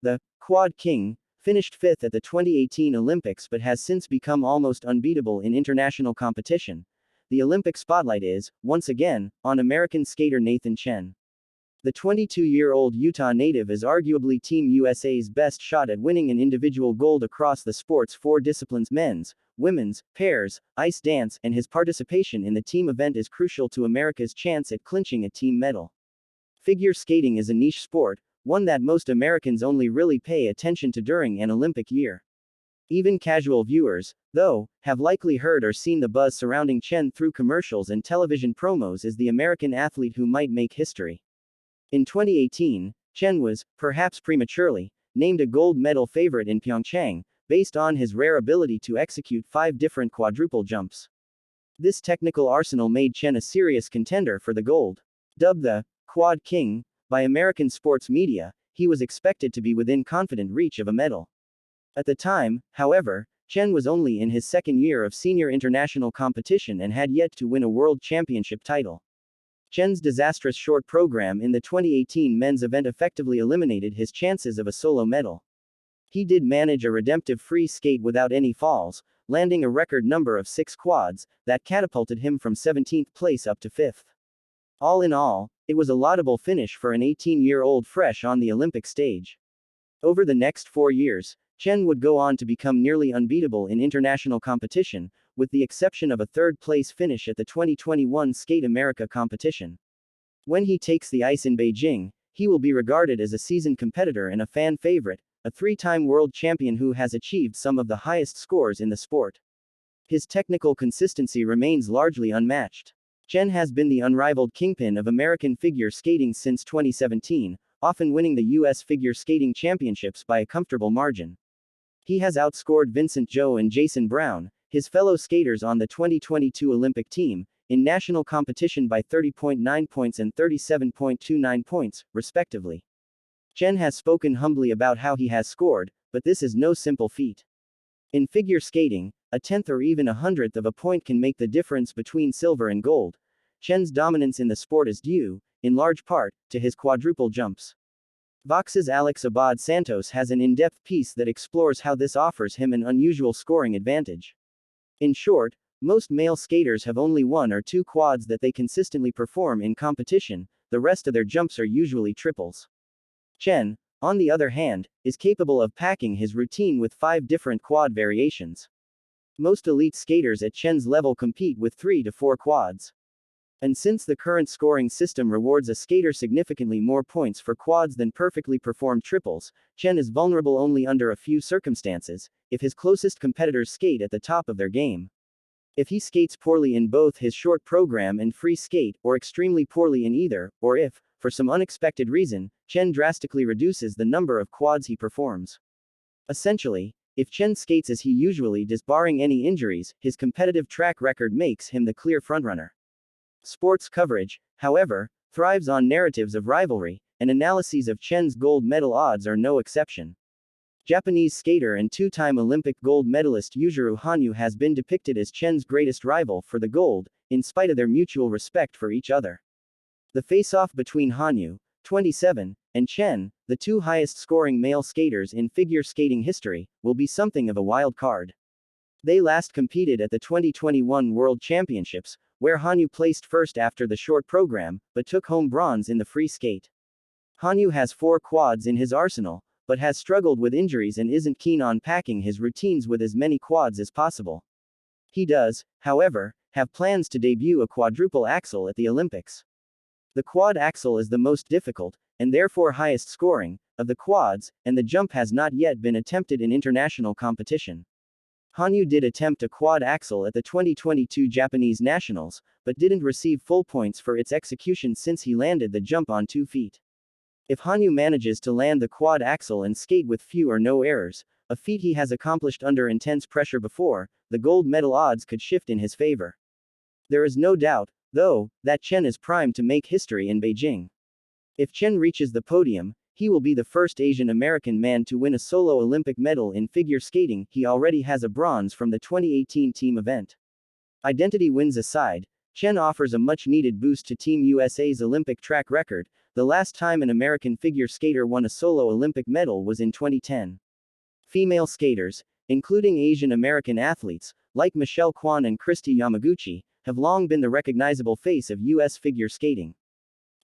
The quad king finished fifth at the 2018 Olympics but has since become almost unbeatable in international competition. The Olympic spotlight is, once again, on American skater Nathan Chen. The 22-year-old Utah native is arguably Team USA's best shot at winning an individual gold across the sport's four disciplines: men's, women's, pairs, ice dance, and his participation in the team event is crucial to America's chance at clinching a team medal. Figure skating is a niche sport, one that most Americans only really pay attention to during an Olympic year. Even casual viewers, though, have likely heard or seen the buzz surrounding Chen through commercials and television promos as the American athlete who might make history. In 2018, Chen was, perhaps prematurely, named a gold medal favorite in Pyeongchang, based on his rare ability to execute 5 different quadruple jumps. This technical arsenal made Chen a serious contender for the gold. Dubbed the Quad King by American sports media, he was expected to be within confident reach of a medal. At the time, however, Chen was only in his second year of senior international competition and had yet to win a world championship title. Chen's disastrous short program in the 2018 men's event effectively eliminated his chances of a solo medal. He did manage a redemptive free skate without any falls, landing a record number of 6 quads, that catapulted him from 17th place up to 5th. All in all, it was a laudable finish for an 18-year-old fresh on the Olympic stage. Over the next 4 years, Chen would go on to become nearly unbeatable in international competition, with the exception of a third-place finish at the 2021 Skate America competition. When he takes the ice in Beijing, he will be regarded as a seasoned competitor and a fan favorite, a 3-time world champion who has achieved some of the highest scores in the sport. His technical consistency remains largely unmatched. Chen has been the unrivaled kingpin of American figure skating since 2017, often winning the U.S. Figure Skating Championships by a comfortable margin. He has outscored Vincent Zhou and Jason Brown, his fellow skaters on the 2022 Olympic team, in national competition by 30.9 points and 37.29 points, respectively. Chen has spoken humbly about how he has scored, but this is no simple feat. In figure skating, a tenth or even a hundredth of a point can make the difference between silver and gold. Chen's dominance in the sport is due, in large part, to his quadruple jumps. Vox's Alex Abad Santos has an in-depth piece that explores how this offers him an unusual scoring advantage. In short, most male skaters have only 1 or 2 quads that they consistently perform in competition, the rest of their jumps are usually triples. Chen, on the other hand, is capable of packing his routine with 5 different quad variations. Most elite skaters at Chen's level compete with 3 to 4 quads. And since the current scoring system rewards a skater significantly more points for quads than perfectly performed triples, Chen is vulnerable only under a few circumstances: if his closest competitors skate at the top of their game, if he skates poorly in both his short program and free skate, or extremely poorly in either, or if, for some unexpected reason, Chen drastically reduces the number of quads he performs. Essentially, if Chen skates as he usually does barring any injuries, his competitive track record makes him the clear frontrunner. Sports coverage, however, thrives on narratives of rivalry, and analyses of Chen's gold medal odds are no exception. Japanese skater and 2-time Olympic gold medalist Yujiro Hanyu has been depicted as Chen's greatest rival for the gold, in spite of their mutual respect for each other. The face-off between Hanyu, 27, and Chen, the 2 highest-scoring male skaters in figure skating history, will be something of a wild card. They last competed at the 2021 World Championships, where Hanyu placed first after the short program, but took home bronze in the free skate. Hanyu has 4 quads in his arsenal, but has struggled with injuries and isn't keen on packing his routines with as many quads as possible. He does, however, have plans to debut a quadruple axel at the Olympics. The quad axel is the most difficult, and therefore highest scoring, of the quads, and the jump has not yet been attempted in international competition. Hanyu did attempt a quad axel at the 2022 Japanese Nationals, but didn't receive full points for its execution since he landed the jump on 2 feet. If Hanyu manages to land the quad axel and skate with few or no errors, a feat he has accomplished under intense pressure before, the gold medal odds could shift in his favor. There is no doubt, though, that Chen is primed to make history in Beijing. If Chen reaches the podium, he will be the first Asian American man to win a solo Olympic medal in figure skating. He already has a bronze from the 2018 team event. Identity wins aside, Chen offers a much-needed boost to Team USA's Olympic track record. The last time an American figure skater won a solo Olympic medal was in 2010. Female skaters, including Asian American athletes, like Michelle Kwan and Kristi Yamaguchi, have long been the recognizable face of U.S. figure skating.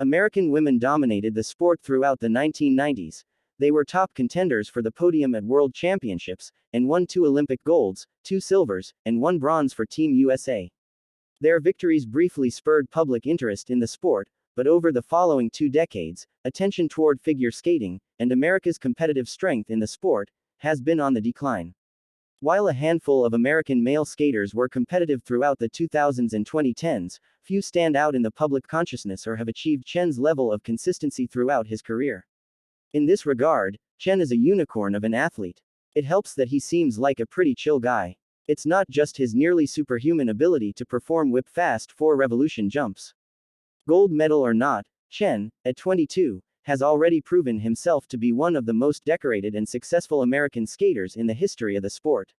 American women dominated the sport throughout the 1990s. They were top contenders for the podium at World Championships, and won 2 Olympic golds, 2 silvers, and 1 bronze for Team USA. Their victories briefly spurred public interest in the sport, but over the following 2 decades, attention toward figure skating, and America's competitive strength in the sport, has been on the decline. While a handful of American male skaters were competitive throughout the 2000s and 2010s, few stand out in the public consciousness or have achieved Chen's level of consistency throughout his career. In this regard, Chen is a unicorn of an athlete. It helps that he seems like a pretty chill guy. It's not just his nearly superhuman ability to perform whip-fast 4-revolution jumps. Gold medal or not, Chen, at 22, has already proven himself to be one of the most decorated and successful American skaters in the history of the sport.